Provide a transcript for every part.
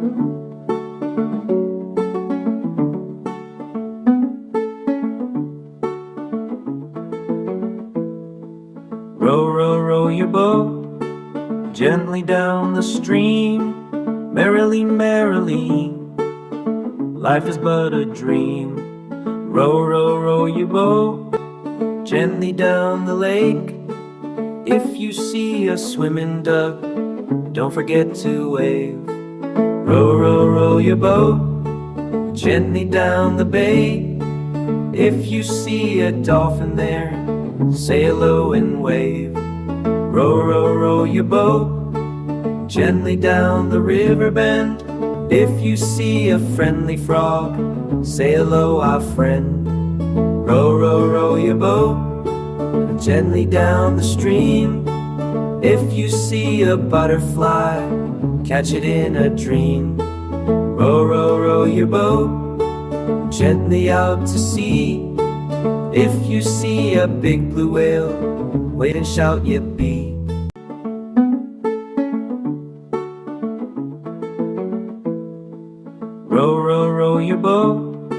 Row, row, row your boat gently down the stream. Merrily, merrily, life is but a dream. Row, row, row your boat gently down the lake. If you see a swimming duck, don't forget to wave. Row, row, row your boat gently down the bay. If you see a dolphin there, say hello and wave. Row, row, row your boat gently down the river bend. If you see a friendly frog, say hello, our friend. Row, row, row your boat gently down the stream. If you see a butterfly, catch it in a dream. Row, row, row your boat gently out to sea. If you see a big blue whale, wait and shout yippee. Row, row, row your boat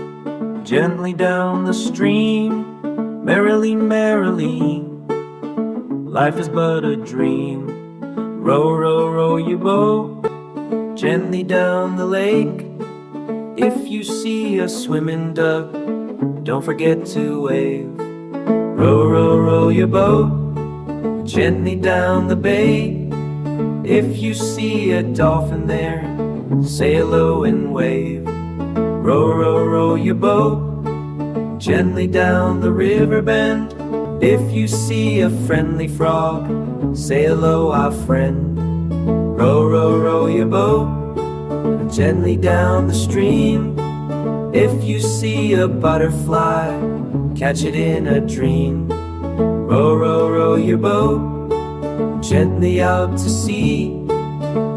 gently down the stream. Merrily, merrily, life is but a dream. Row, row, row your boat gently down the lake. If you see a swimming duck, don't forget to wave. Row, row, row your boat gently down the bay. If you see a dolphin there, say hello and wave. Row, row, row your boat gently down the river bend. If you see a friendly frog, say hello, our friend. Row, row, row your boat gently down the stream. If you see a butterfly, catch it in a dream. Row, row, row your boat gently out to sea.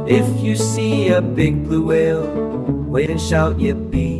If you see a big blue whale, wait and shout yippee.